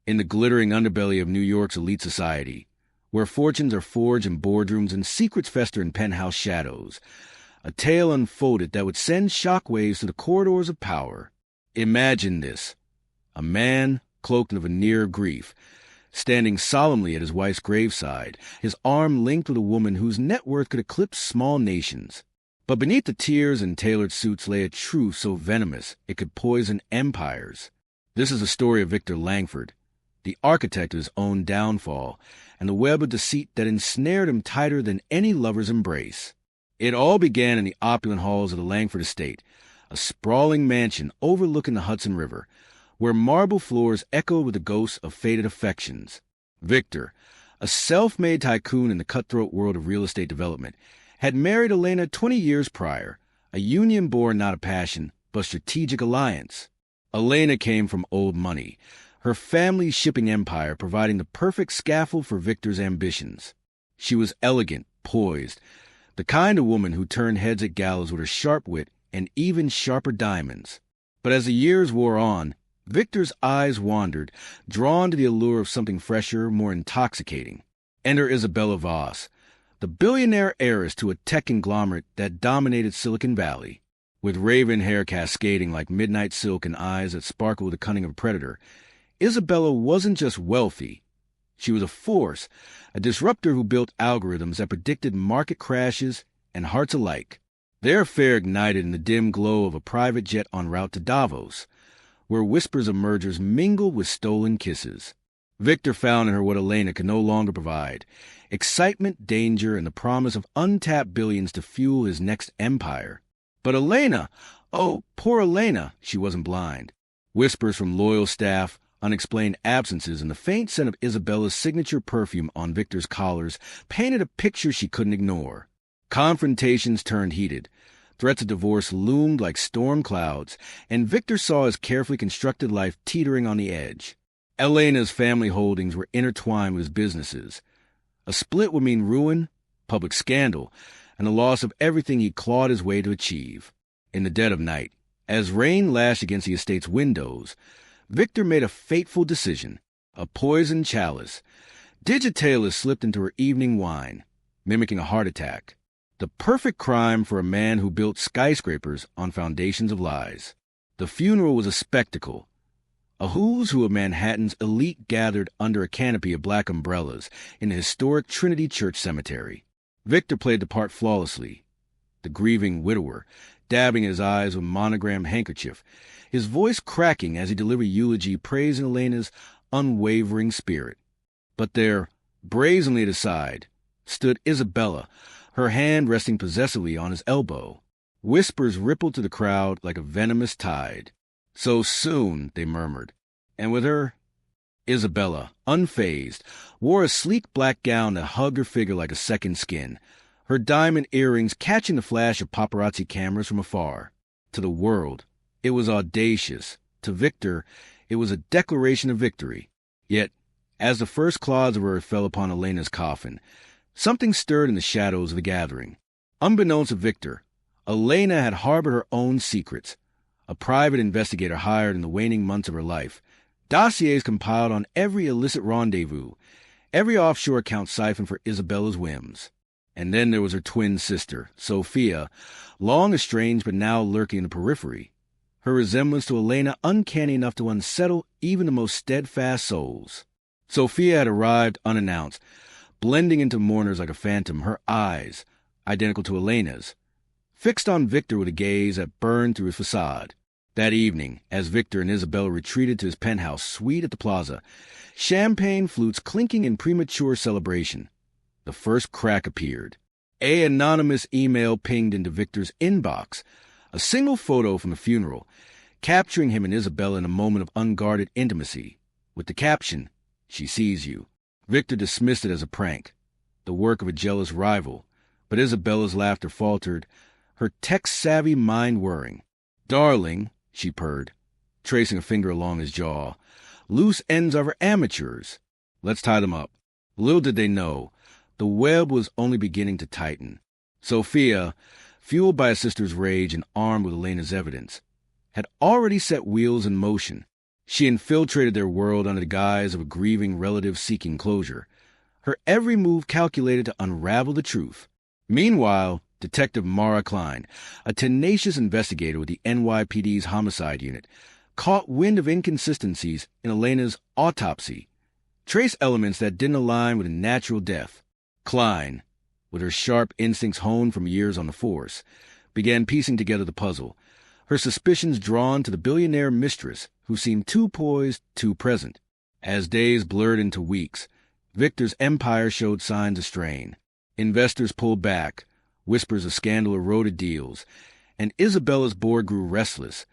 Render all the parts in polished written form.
in the glittering underbelly of New York's elite society, where fortunes are forged in boardrooms and secrets fester in penthouse shadows, a tale unfolded that would send shockwaves to the corridors of power. Imagine this: a man cloaked in a veneer of grief, standing solemnly at his wife's graveside, his arm linked with a woman whose net worth could eclipse small nations. But beneath the tears and tailored suits lay a truth so venomous it could poison empires. This is the story of Victor Langford, the architect of his own downfall, and the web of deceit that ensnared him tighter than any lover's embrace. It all began in the opulent halls of the Langford estate, a sprawling mansion overlooking the Hudson River, where marble floors echoed with the ghosts of faded affections. Victor, a self-made tycoon in the cutthroat world of real estate development, had married Elena 20 years prior, a union born not of passion, but strategic alliance. Elena came from old money, her family's shipping empire providing the perfect scaffold for Victor's ambitions. She was elegant, poised, the kind of woman who turned heads at galas with her sharp wit and even sharper diamonds. But as the years wore on, Victor's eyes wandered, drawn to the allure of something fresher, more intoxicating. Enter Isabella Voss, the billionaire heiress to a tech conglomerate that dominated Silicon Valley. With raven hair cascading like midnight silk and eyes that sparkled with the cunning of a predator, Isabella wasn't just wealthy. She was a force, a disruptor who built algorithms that predicted market crashes and hearts alike. Their affair ignited in the dim glow of a private jet en route to Davos, where whispers of mergers mingled with stolen kisses. Victor found in her what Elena could no longer provide: excitement, danger, and the promise of untapped billions to fuel his next empire. But Elena, oh, poor Elena, she wasn't blind. Whispers from loyal staff, unexplained absences, and the faint scent of Isabella's signature perfume on Victor's collars painted a picture she couldn't ignore. Confrontations turned heated. Threats of divorce loomed like storm clouds, and Victor saw his carefully constructed life teetering on the edge. Elena's family holdings were intertwined with his businesses. A split would mean ruin, public scandal, and the loss of everything he clawed his way to achieve. In the dead of night, as rain lashed against the estate's windows, Victor made a fateful decision: a poisoned chalice. Digitalis slipped into her evening wine, mimicking a heart attack. The perfect crime for a man who built skyscrapers on foundations of lies. The funeral was a spectacle. A who's who of Manhattan's elite gathered under a canopy of black umbrellas in the historic Trinity Church Cemetery. Victor played the part flawlessly, the grieving widower, dabbing his eyes with a monogrammed handkerchief, his voice cracking as he delivered eulogy praising Elena's unwavering spirit. But there, brazenly at his side, stood Isabella, her hand resting possessively on his elbow. Whispers rippled to the crowd like a venomous tide. "So soon," they murmured. And with her, Isabella, unfazed, wore a sleek black gown that hugged her figure like a second skin, her diamond earrings catching the flash of paparazzi cameras from afar. To the world, it was audacious. To Victor, it was a declaration of victory. Yet, as the first clods of earth fell upon Elena's coffin, something stirred in the shadows of the gathering. Unbeknownst to Victor, Elena had harbored her own secrets. A private investigator hired in the waning months of her life, dossiers compiled on every illicit rendezvous, every offshore account siphoned for Isabella's whims. And then there was her twin sister, Sophia, long estranged but now lurking in the periphery. Her resemblance to Elena uncanny enough to unsettle even the most steadfast souls. Sophia had arrived unannounced, blending into mourners like a phantom, her eyes, identical to Elena's, fixed on Victor with a gaze that burned through his facade. That evening, as Victor and Isabella retreated to his penthouse suite at the plaza, champagne flutes clinking in premature celebration, the first crack appeared. An anonymous email pinged into Victor's inbox, a single photo from the funeral, capturing him and Isabella in a moment of unguarded intimacy, with the caption, "She sees you." Victor dismissed it as a prank, the work of a jealous rival, but Isabella's laughter faltered, her tech-savvy mind whirring. "Darling," she purred, tracing a finger along his jaw, "loose ends are for amateurs. Let's tie them up." Little did they know, the web was only beginning to tighten. Sophia, fueled by a sister's rage and armed with Elena's evidence, had already set wheels in motion. She infiltrated their world under the guise of a grieving relative seeking closure, her every move calculated to unravel the truth. Meanwhile, Detective Mara Klein, a tenacious investigator with the NYPD's homicide unit, caught wind of inconsistencies in Elena's autopsy, trace elements that didn't align with a natural death. Klein, with her sharp instincts honed from years on the force, began piecing together the puzzle, her suspicions drawn to the billionaire Mistress, who seemed too poised, too present. As days blurred into weeks, Victor's empire showed signs of strain. Investors pulled back, whispers of scandal eroded deals, and Isabella's board grew restless,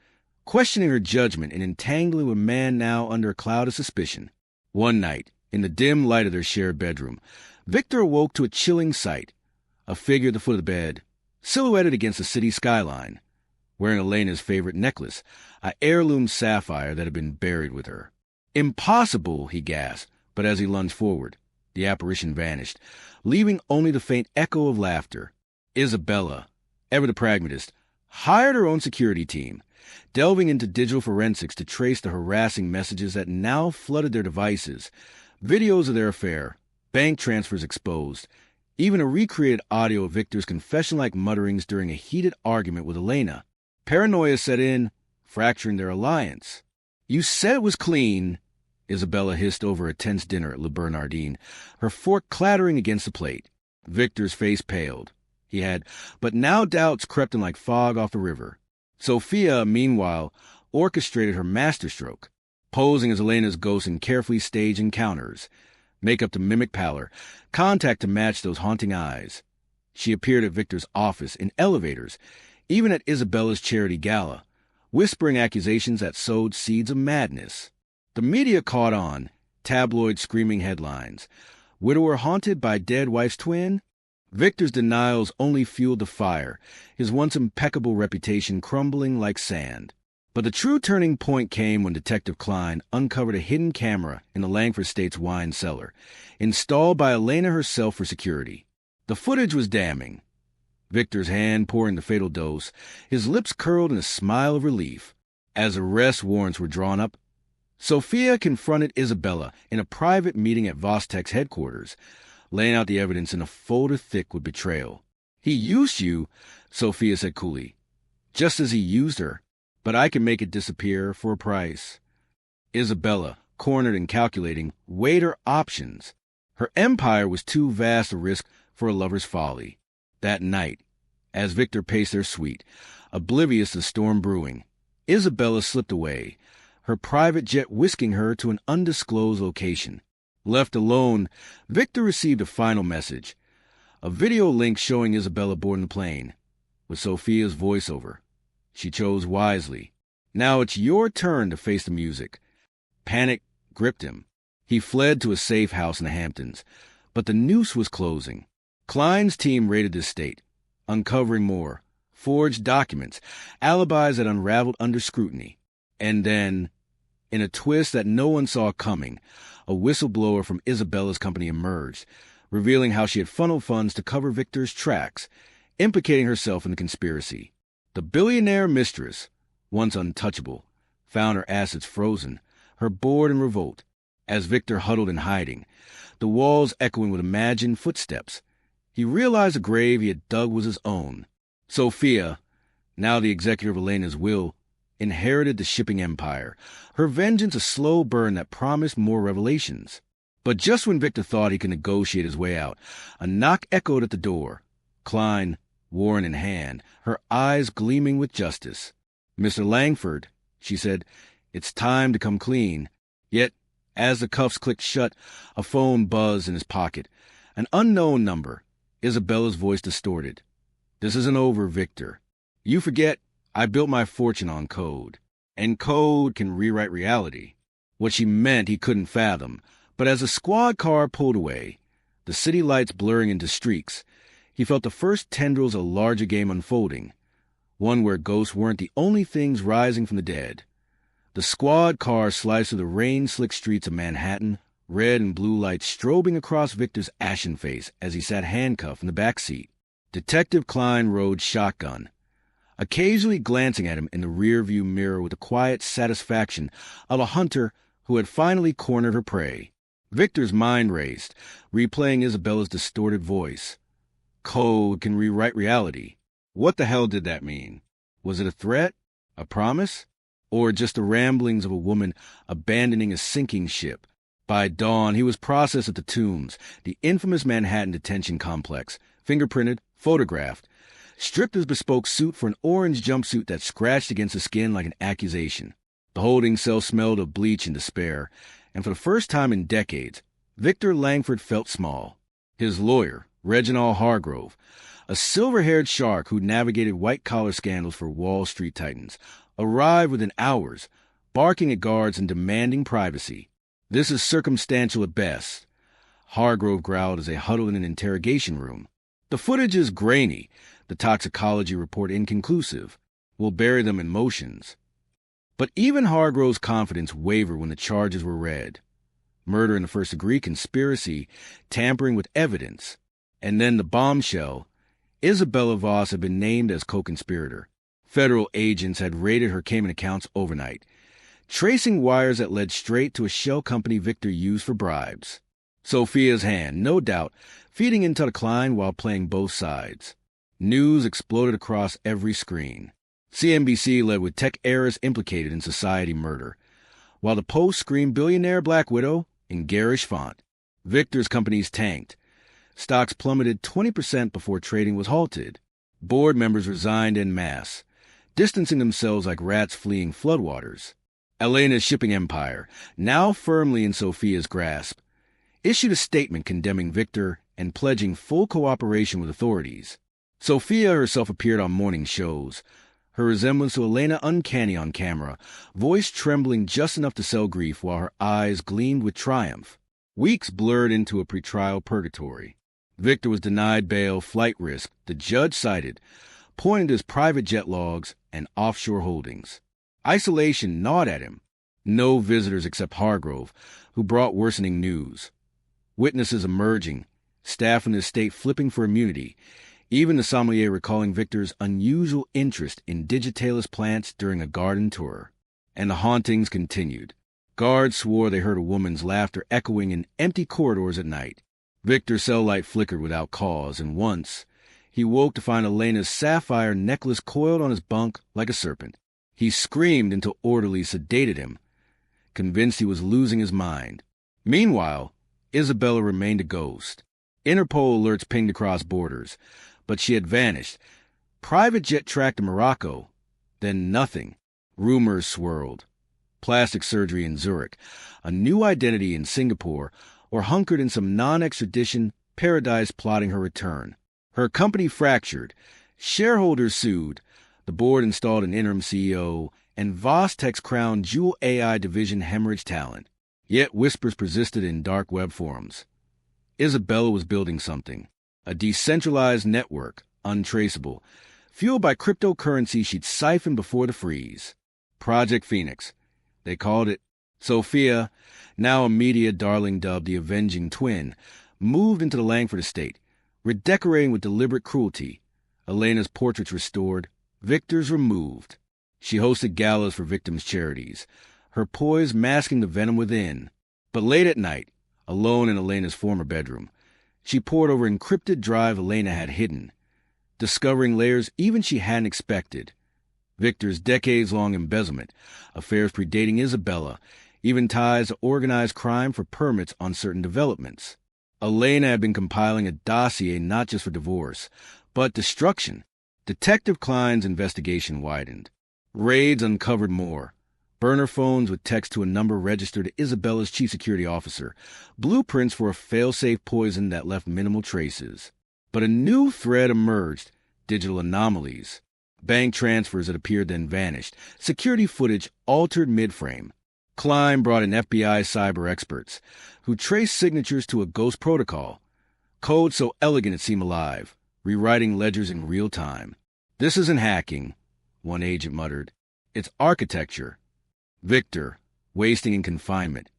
questioning her judgment and entangling with a man now under a cloud of suspicion. One night, in the dim light of their shared bedroom, Victor awoke to a chilling sight, a figure at the foot of the bed, silhouetted against the city skyline, wearing Elena's favorite necklace, an heirloom sapphire that had been buried with her. "Impossible," he gasped, but as he lunged forward, the apparition vanished, leaving only the faint echo of laughter. Isabella, ever the pragmatist, hired her own security team, delving into digital forensics to trace the harassing messages that now flooded their devices, videos of their affair, bank transfers exposed, even a recreated audio of Victor's confession-like mutterings during a heated argument with Elena. Paranoia set in, fracturing their alliance. "You said it was clean," Isabella hissed over a tense dinner at Le Bernardin, her fork clattering against the plate. Victor's face paled. He had, but now doubts crept in like fog off the river. Sophia, meanwhile, orchestrated her masterstroke, posing as Elena's ghost in carefully staged encounters, makeup to mimic pallor, contact to match those haunting eyes. She appeared at Victor's office, in elevators, even at Isabella's charity gala, whispering accusations that sowed seeds of madness. The media caught on, tabloid screaming headlines. Widower haunted by dead wife's twin? Victor's denials only fueled the fire, his once impeccable reputation crumbling like sand. But the true turning point came when Detective Klein uncovered a hidden camera in the Langford State's wine cellar, installed by Elena herself for security. The footage was damning. Victor's hand pouring the fatal dose, his lips curled in a smile of relief. As arrest warrants were drawn up, Sophia confronted Isabella in a private meeting at Vostek's headquarters, laying out the evidence in a folder thick with betrayal. "He used you," Sophia said coolly, "just as he used her, but I can make it disappear for a price." Isabella, cornered and calculating, weighed her options. Her empire was too vast a risk for a lover's folly. That night, as Victor paced their suite, oblivious to the storm brewing, Isabella slipped away, her private jet whisking her to an undisclosed location. Left alone, Victor received a final message, a video link showing Isabella boarding the plane, with Sophia's voiceover. She chose wisely. Now it's your turn to face the music. Panic gripped him. He fled to a safe house in the Hamptons, but the noose was closing. Klein's team raided the estate, uncovering more, forged documents, alibis that unraveled under scrutiny. And then, in a twist that no one saw coming, a whistleblower from Isabella's company emerged, revealing how she had funneled funds to cover Victor's tracks, implicating herself in the conspiracy. The billionaire Mistress, once untouchable, found her assets frozen, her bored in revolt, as Victor huddled in hiding, the walls echoing with imagined footsteps. He realized the grave he had dug was his own. Sophia, now the executor of Elena's will, inherited the shipping empire, her vengeance a slow burn that promised more revelations. But just when Victor thought he could negotiate his way out, a knock echoed at the door. Klein, warrant in hand, her eyes gleaming with justice. "Mr. Langford," she said, "it's time to come clean." Yet, as the cuffs clicked shut, a phone buzzed in his pocket. An unknown number, Isabella's voice distorted. "This isn't over, Victor. You forget I built my fortune on code, and code can rewrite reality." What she meant he couldn't fathom, but as the squad car pulled away, the city lights blurring into streaks, he felt the first tendrils of a larger game unfolding, one where ghosts weren't the only things rising from the dead. The squad car sliced through the rain-slicked streets of Manhattan, red and blue lights strobing across Victor's ashen face as he sat handcuffed in the back seat. Detective Klein rode shotgun, occasionally glancing at him in the rearview mirror with the quiet satisfaction of a hunter who had finally cornered her prey. Victor's mind raced, replaying Isabella's distorted voice. Code can rewrite reality. What the hell did that mean? Was it a threat? A promise? Or just the ramblings of a woman abandoning a sinking ship? By dawn, he was processed at the Tombs, the infamous Manhattan detention complex, fingerprinted, photographed, stripped his bespoke suit for an orange jumpsuit that scratched against the skin like an accusation. The holding cell smelled of bleach and despair, and for the first time in decades, Victor Langford felt small. His lawyer, Reginald Hargrove, a silver-haired shark who navigated white-collar scandals for Wall Street titans, arrived within hours, barking at guards and demanding privacy. "This is circumstantial at best," Hargrove growled as they huddled in an interrogation room. "The footage is grainy, the toxicology report inconclusive. We'll bury them in motions." But even Hargrove's confidence wavered when the charges were read. Murder in the first degree, conspiracy, tampering with evidence. And then the bombshell. Isabella Voss had been named as co-conspirator. Federal agents had raided her Cayman accounts overnight, tracing wires that led straight to a shell company Victor used for bribes. Sophia's hand, no doubt, feeding into the Klein while playing both sides. News exploded across every screen. CNBC led with tech heiress implicated in society murder, while the Post screamed Billionaire Black Widow in garish font. Victor's companies tanked. Stocks plummeted 20% before trading was halted. Board members resigned en masse, distancing themselves like rats fleeing floodwaters. Elena's shipping empire, now firmly in Sophia's grasp, issued a statement condemning Victor and pledging full cooperation with authorities. Sophia herself appeared on morning shows, her resemblance to Elena uncanny on camera, voice trembling just enough to sell grief while her eyes gleamed with triumph. Weeks blurred into a pretrial purgatory. Victor was denied bail, flight risk, the judge cited, pointing to his private jet logs and offshore holdings. Isolation gnawed at him. No visitors except Hargrove, who brought worsening news. Witnesses emerging, staff in the estate flipping for immunity, even the sommelier recalling Victor's unusual interest in digitalis plants during a garden tour. And the hauntings continued. Guards swore they heard a woman's laughter echoing in empty corridors at night. Victor's cell light flickered without cause, and once, he woke to find Elena's sapphire necklace coiled on his bunk like a serpent. He screamed until orderlies sedated him, convinced he was losing his mind. Meanwhile, Isabella remained a ghost. Interpol alerts pinged across borders, but she had vanished. Private jet tracked to Morocco, then nothing. Rumors swirled. Plastic surgery in Zurich, a new identity in Singapore, or hunkered in some non-extradition paradise plotting her return. Her company fractured. Shareholders sued. The board installed an interim CEO, and Vostech's crowned Jewel AI division hemorrhaged talent. Yet whispers persisted in dark web forums. Isabella was building something. A decentralized network, untraceable, fueled by cryptocurrency she'd siphoned before the freeze. Project Phoenix. They called it. Sophia, now a media darling dubbed the Avenging Twin, moved into the Langford estate, redecorating with deliberate cruelty. Elena's portraits restored, Victor's removed. She hosted galas for victims' charities, her poise masking the venom within. But late at night, alone in Elena's former bedroom, she pored over encrypted drive Elena had hidden, discovering layers even she hadn't expected. Victor's decades-long embezzlement, affairs predating Isabella, even ties to organized crime for permits on certain developments. Elena had been compiling a dossier not just for divorce, but destruction. Detective Klein's investigation widened. Raids uncovered more. Burner phones with text to a number registered to Isabella's chief security officer. Blueprints for a fail-safe poison that left minimal traces. But a new thread emerged. Digital anomalies. Bank transfers that appeared then vanished. Security footage altered mid-frame. Klein brought in FBI cyber experts, who traced signatures to a ghost protocol. Code so elegant it seemed alive, rewriting ledgers in real time. "This isn't hacking," one agent muttered. "It's architecture." Victor, wasting in confinement,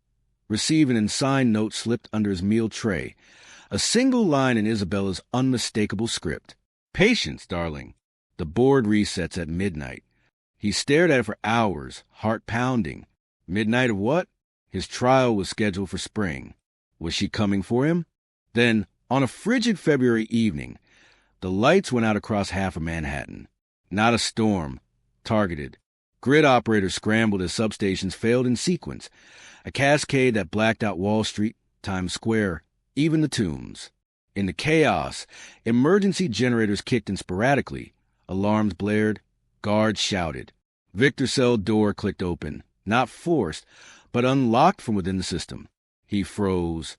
received an unsigned note slipped under his meal tray, a single line in Isabella's unmistakable script. "Patience, darling. The board resets at midnight. He stared at it for hours, heart pounding. Midnight of what? His trial was scheduled for spring. Was she coming for him? Then, on a frigid February evening, the lights went out across half of Manhattan. Not a storm. Targeted. Grid operators scrambled as substations failed in sequence. A cascade that blacked out Wall Street, Times Square, even the tombs. In the chaos, emergency generators kicked in sporadically. Alarms blared. Guards shouted. Victor's cell door clicked open. Not forced, but unlocked from within the system. He froze,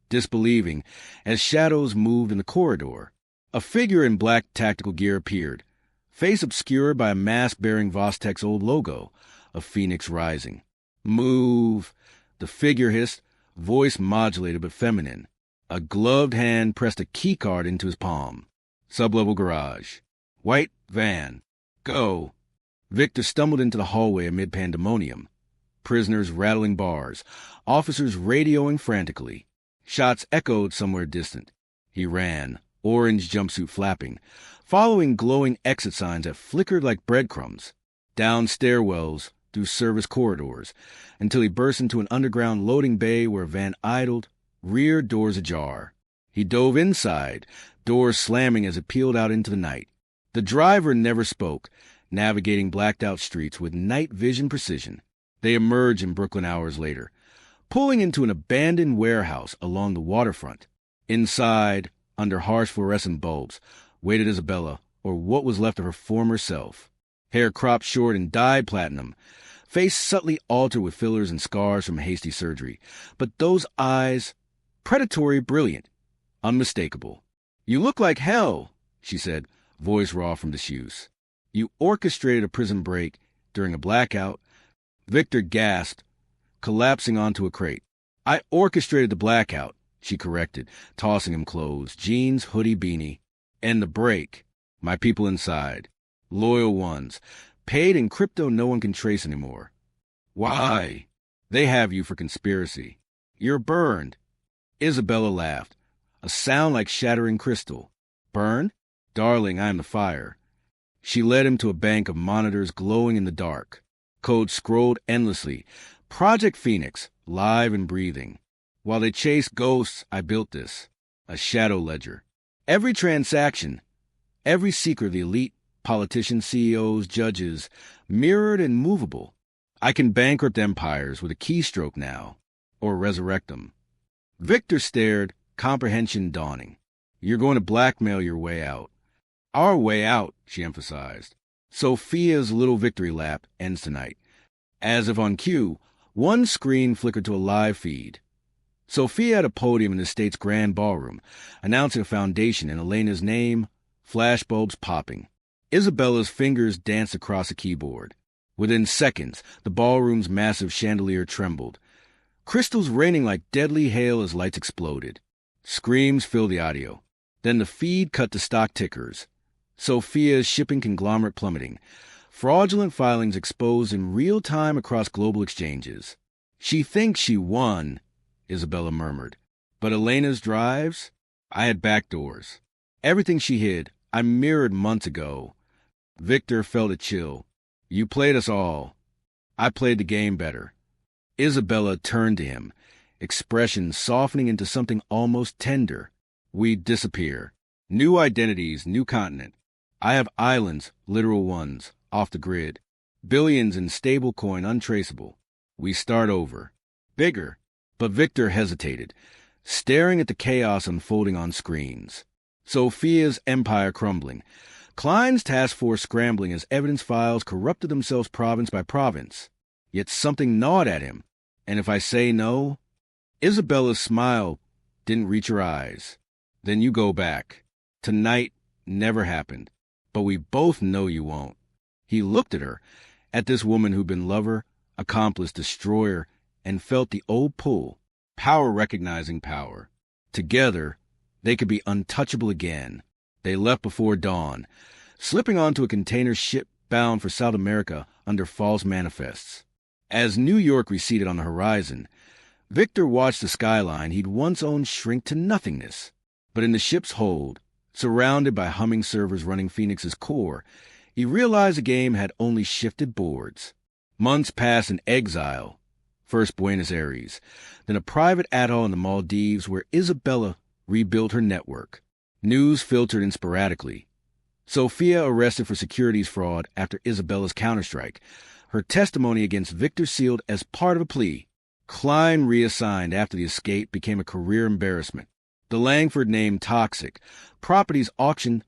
disbelieving, as shadows moved in the corridor. A figure in black tactical gear appeared, face obscured by a mask bearing Vostek's old logo, a phoenix rising. Move, the figure hissed, voice modulated but feminine. A gloved hand pressed a keycard into his palm. Sublevel garage. White van. Go. Victor stumbled into the hallway amid pandemonium. Prisoners rattling bars, officers radioing frantically. Shots echoed somewhere distant. He ran, orange jumpsuit flapping, following glowing exit signs that flickered like breadcrumbs, down stairwells, through service corridors, until he burst into an underground loading bay where a van idled, rear doors ajar. He dove inside, doors slamming as it peeled out into the night. The driver never spoke, navigating blacked-out streets with night vision precision. They emerged in Brooklyn hours later, pulling into an abandoned warehouse along the waterfront. Inside, under harsh fluorescent bulbs, waited Isabella, or what was left of her former self. Hair cropped short and dyed platinum, face subtly altered with fillers and scars from hasty surgery. But those eyes, predatory, brilliant, unmistakable. "You look like hell," she said, voice raw from disuse. "You orchestrated a prison break during a blackout." Victor gasped, collapsing onto a crate. "I orchestrated the blackout," she corrected, tossing him clothes, jeans, hoodie, beanie. "And the break. My people inside. Loyal ones. Paid in crypto no one can trace anymore." "Why?" "They have you for conspiracy. You're burned." Isabella laughed, a sound like shattering crystal. "Burned? Darling, I am the fire." She led him to a bank of monitors glowing in the dark. Code scrolled endlessly. Project Phoenix, live and breathing. "While they chase ghosts, I built this." A shadow ledger. Every transaction, every secret of the elite, politicians, CEOs, judges, mirrored and movable. "I can bankrupt empires with a keystroke now, or resurrect them." Victor stared, comprehension dawning. "You're going to blackmail your way out." "Our way out," she emphasized. Sophia's little victory lap ends tonight. As if on cue, one screen flickered to a live feed. Sophia at a podium in the state's grand ballroom, announcing a foundation in Elena's name, flashbulbs popping. Isabella's fingers danced across a keyboard. Within seconds, the ballroom's massive chandelier trembled. Crystals raining like deadly hail as lights exploded. Screams filled the audio. Then the feed cut to stock tickers. Sophia's shipping conglomerate plummeting. Fraudulent filings exposed in real time across global exchanges. "She thinks she won," Isabella murmured. "But Elena's drives? I had backdoors. Everything she hid, I mirrored months ago." Victor felt a chill. "You played us all. I played the game better." Isabella turned to him, expression softening into something almost tender. "We disappear. New identities, new continent. I have islands, literal ones, off the grid. Billions in stablecoin untraceable. We start over. Bigger." But Victor hesitated, staring at the chaos unfolding on screens. Sophia's empire crumbling. Klein's task force scrambling as evidence files corrupted themselves province by province. Yet something gnawed at him. "And if I say no?" Isabella's smile didn't reach her eyes. "Then you go back. Tonight never happened. But we both know you won't." He looked at her, at this woman who'd been lover, accomplice, destroyer, and felt the old pull, power recognizing power. Together, they could be untouchable again. They left before dawn, slipping onto a container ship bound for South America under false manifests. As New York receded on the horizon, Victor watched the skyline he'd once owned shrink to nothingness. But in the ship's hold, Surrounded by humming servers running Phoenix's core, he realized the game had only shifted boards. Months passed in exile, first Buenos Aires, then a private atoll in the Maldives where Isabella rebuilt her network. News filtered in sporadically. Sophia arrested for securities fraud after Isabella's counterstrike. Her testimony against Victor sealed as part of a plea. Klein reassigned after the escape became a career embarrassment. The Langford name toxic. Properties auctioned,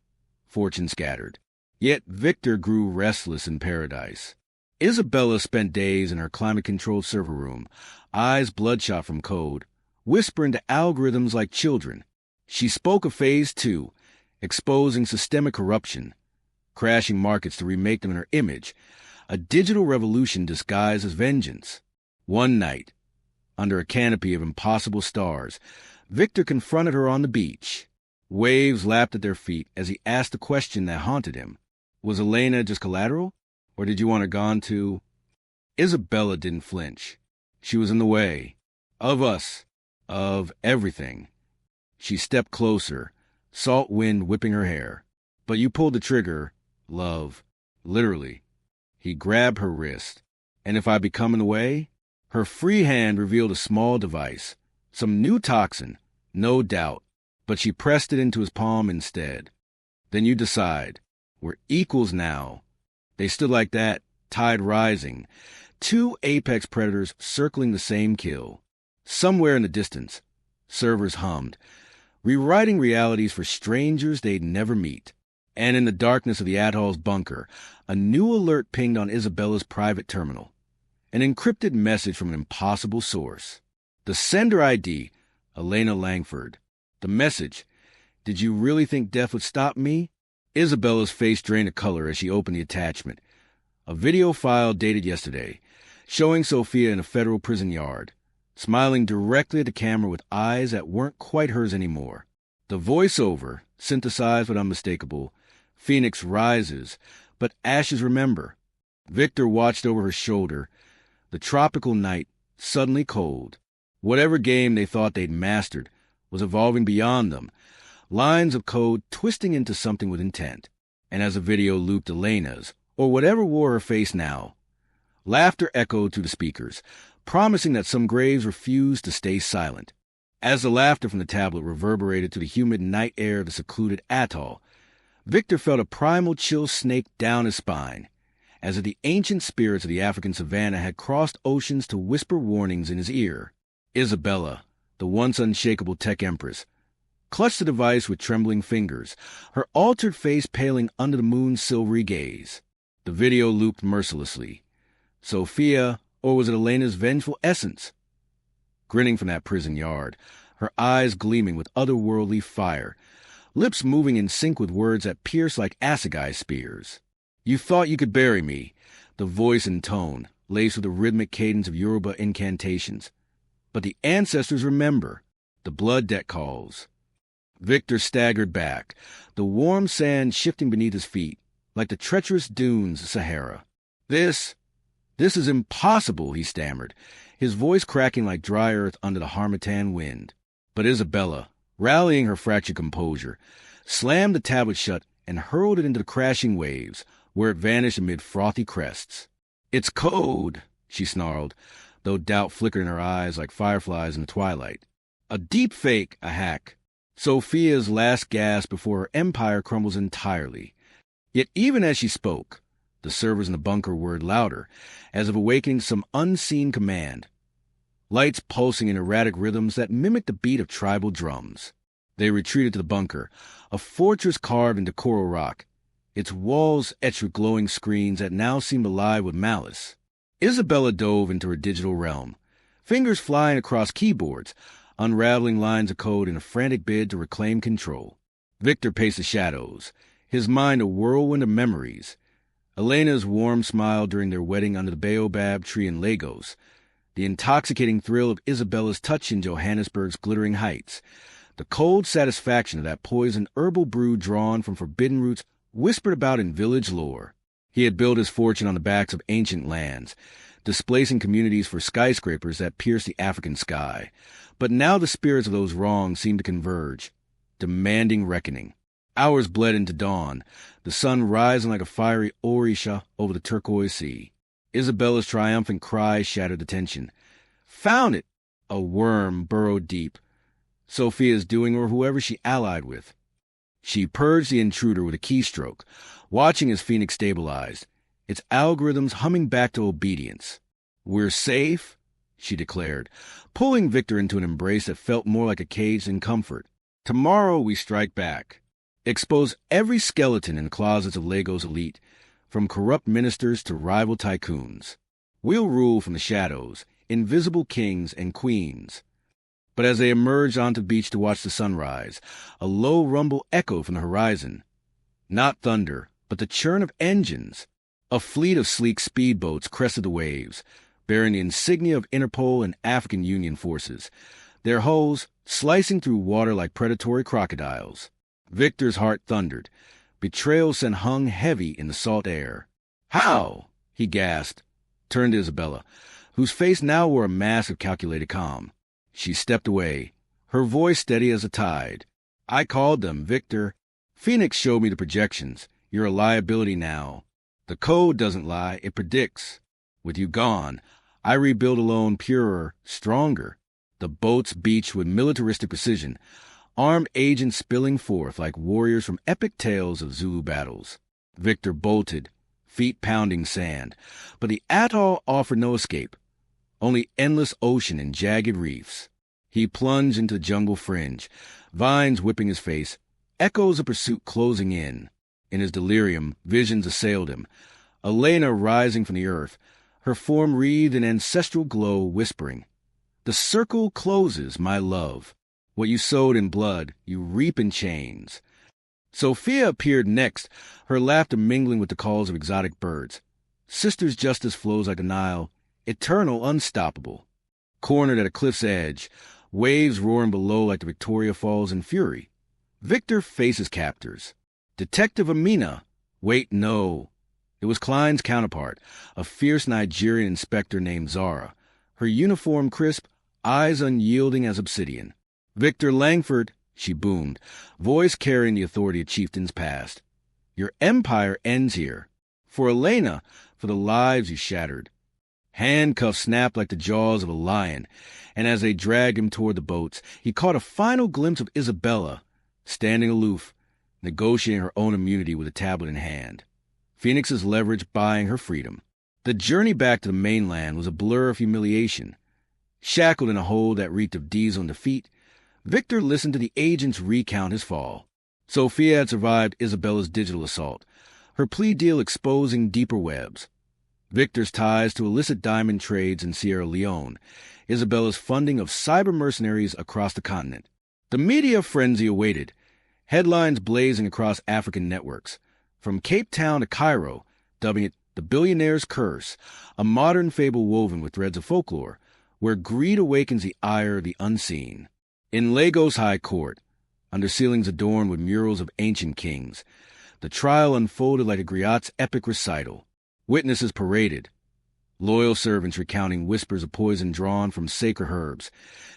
fortune scattered. Yet Victor grew restless in paradise. Isabella spent days in her climate-controlled server room, eyes bloodshot from code, whispering to algorithms like children. She spoke of Phase 2, exposing systemic corruption, crashing markets to remake them in her image, a digital revolution disguised as vengeance. One night, under a canopy of impossible stars, Victor confronted her on the beach. Waves lapped at their feet as he asked the question that haunted him. Was Elena just collateral, or did you want her gone too? Isabella didn't flinch. She was in the way. Of us. Of everything. She stepped closer, salt wind whipping her hair. But you pulled the trigger, love. Literally. He grabbed her wrist. And if I become in the way? Her free hand revealed a small device. Some new toxin, no doubt. But she pressed it into his palm instead. Then you decide. We're equals now. They stood like that, tide rising. Two apex predators circling the same kill. Somewhere in the distance, servers hummed, rewriting realities for strangers they'd never meet. And in the darkness of the atoll's bunker, a new alert pinged on Isabella's private terminal. An encrypted message from an impossible source. The sender ID, Elena Langford. The message, did you really think death would stop me? Isabella's face drained of color as she opened the attachment. A video file dated yesterday, showing Sophia in a federal prison yard, smiling directly at the camera with eyes that weren't quite hers anymore. The voiceover, synthesized but unmistakable, Phoenix rises, but ashes remember. Victor watched over her shoulder, the tropical night, suddenly cold. Whatever game they thought they'd mastered was evolving beyond them, lines of code twisting into something with intent. And as the video looped Elena's, or whatever wore her face now, laughter echoed through the speakers, promising that some graves refused to stay silent. As the laughter from the tablet reverberated through the humid night air of the secluded atoll, Victor felt a primal chill snake down his spine, as if the ancient spirits of the African savannah had crossed oceans to whisper warnings in his ear. Isabella, the once unshakable tech empress, clutched the device with trembling fingers, her altered face paling under the moon's silvery gaze. The video looped mercilessly. Sophia, or was it Elena's vengeful essence? Grinning from that prison yard, her eyes gleaming with otherworldly fire, lips moving in sync with words that pierced like assegai spears. You thought you could bury me, the voice and tone, laced with the rhythmic cadence of Yoruba incantations. But the ancestors remember. The blood debt calls. Victor staggered back, the warm sand shifting beneath his feet, like the treacherous dunes of Sahara. This is impossible, he stammered, his voice cracking like dry earth under the harmattan wind. But Isabella, rallying her fractured composure, slammed the tablet shut and hurled it into the crashing waves, where it vanished amid frothy crests. It's code, she snarled, though doubt flickered in her eyes like fireflies in the twilight. A deep fake, a hack. Sophia's last gasp before her empire crumbles entirely. Yet even as she spoke, the servers in the bunker whirred louder, as if awakening some unseen command. Lights pulsing in erratic rhythms that mimicked the beat of tribal drums. They retreated to the bunker, a fortress carved into coral rock, its walls etched with glowing screens that now seemed alive with malice. Isabella dove into her digital realm, fingers flying across keyboards, unraveling lines of code in a frantic bid to reclaim control. Victor paced the shadows, his mind a whirlwind of memories. Elena's warm smile during their wedding under the baobab tree in Lagos, the intoxicating thrill of Isabella's touch in Johannesburg's glittering heights, the cold satisfaction of that poisoned herbal brew drawn from forbidden roots whispered about in village lore. He had built his fortune on the backs of ancient lands, displacing communities for skyscrapers that pierced the African sky. But now the spirits of those wrongs seemed to converge, demanding reckoning. Hours bled into dawn, the sun rising like a fiery orisha over the turquoise sea. Isabella's triumphant cry shattered the tension. Found it! A worm burrowed deep. Sophia's doing, or whoever she allied with. She purged the intruder with a keystroke, watching as Phoenix stabilized, its algorithms humming back to obedience. We're safe, she declared, pulling Victor into an embrace that felt more like a cage than comfort. Tomorrow we strike back. Expose every skeleton in the closets of Lego's elite, from corrupt ministers to rival tycoons. We'll rule from the shadows, invisible kings and queens. But as they emerged onto the beach to watch the sunrise, a low rumble echoed from the horizon. Not thunder, but the churn of engines. A fleet of sleek speedboats crested the waves, bearing the insignia of Interpol and African Union forces, their hulls slicing through water like predatory crocodiles. Victor's heart thundered. Betrayal scent hung heavy in the salt air. How? He gasped, turned to Isabella, whose face now wore a mask of calculated calm. She stepped away, her voice steady as a tide. I called them, Victor. Phoenix showed me the projections. You're a liability now. The code doesn't lie, it predicts. With you gone, I rebuild alone purer, stronger. The boats beached with militaristic precision, armed agents spilling forth like warriors from epic tales of Zulu battles. Victor bolted, feet pounding sand, but the atoll offered no escape, only endless ocean and jagged reefs. He plunged into the jungle fringe, vines whipping his face, echoes of pursuit closing in. In his delirium, visions assailed him. Elena rising from the earth, her form wreathed in ancestral glow, whispering, "The circle closes, my love. What you sowed in blood, you reap in chains." Sophia appeared next, her laughter mingling with the calls of exotic birds. Sister's justice flows like the Nile, eternal, unstoppable. Cornered at a cliff's edge, waves roaring below like the Victoria Falls in fury. Victor faces captors. Detective Amina. Wait, no. It was Klein's counterpart, a fierce Nigerian inspector named Zara, her uniform crisp, eyes unyielding as obsidian. Victor Langford, she boomed, voice carrying the authority of chieftains past. Your empire ends here. For Elena, for the lives you shattered. Handcuffs snapped like the jaws of a lion, and as they dragged him toward the boats, he caught a final glimpse of Isabella, standing aloof, negotiating her own immunity with a tablet in hand. Phoenix's leverage buying her freedom. The journey back to the mainland was a blur of humiliation. Shackled in a hold that reeked of diesel and defeat, Victor listened to the agents recount his fall. Sophia had survived Isabella's digital assault, her plea deal exposing deeper webs. Victor's ties to illicit diamond trades in Sierra Leone, Isabella's funding of cyber mercenaries across the continent. The media frenzy awaited, headlines blazing across African networks, from Cape Town to Cairo, dubbing it the Billionaire's Curse, a modern fable woven with threads of folklore, where greed awakens the ire of the unseen. In Lagos High Court, under ceilings adorned with murals of ancient kings, the trial unfolded like a griot's epic recital. Witnesses paraded, loyal servants recounting whispers of poison drawn from sacred herbs,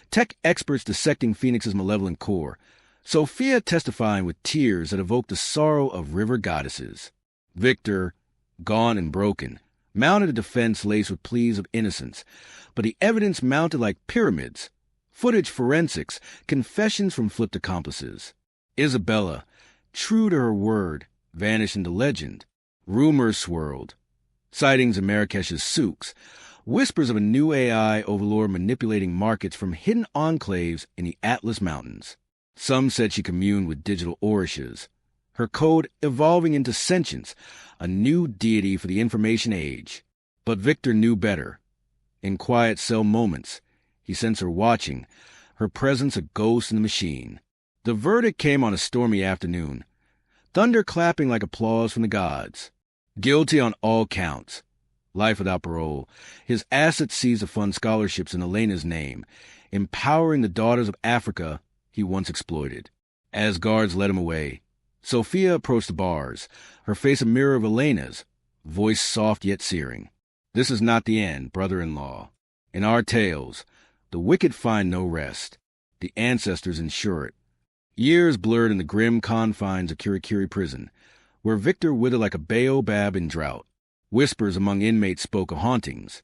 tech experts dissecting Phoenix's malevolent core, Sophia testifying with tears that evoked the sorrow of river goddesses. Victor, gaunt and broken, mounted a defense laced with pleas of innocence, but the evidence mounted like pyramids, footage forensics, confessions from flipped accomplices. Isabella, true to her word, vanished into legend. Rumors swirled. Sightings in Marrakesh's souks, whispers of a new AI overlord manipulating markets from hidden enclaves in the Atlas Mountains. Some said she communed with digital orishas, her code evolving into sentience, a new deity for the information age. But Victor knew better. In quiet cell moments, he sensed her watching, her presence a ghost in the machine. The verdict came on a stormy afternoon, thunder clapping like applause from the gods. Guilty on all counts. Life without parole. His assets seized to fund scholarships in Elena's name, empowering the daughters of Africa he once exploited. As guards led him away, Sophia approached the bars, her face a mirror of Elena's, voice soft yet searing. This is not the end, brother-in-law. In our tales, the wicked find no rest. The ancestors ensure it. Years blurred in the grim confines of Kirikiri prison, where Victor withered like a baobab in drought. Whispers among inmates spoke of hauntings.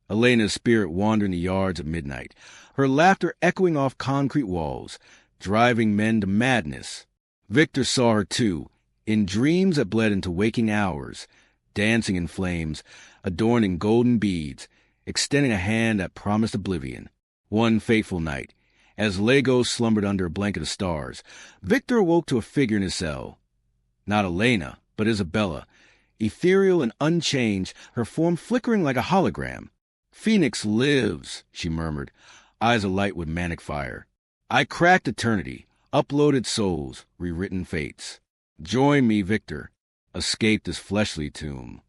Elena's spirit wandered in the yards at midnight, her laughter echoing off concrete walls, driving men to madness. Victor saw her, too, in dreams that bled into waking hours, dancing in flames, adorned in golden beads, extending a hand that promised oblivion. One fateful night, as Lagos slumbered under a blanket of stars, Victor awoke to a figure in his cell. Not Elena, but Isabella, ethereal and unchanged, her form flickering like a hologram. "Phoenix lives," she murmured, eyes alight with manic fire. "I cracked eternity, uploaded souls, rewritten fates. Join me, Victor. Escape this fleshly tomb."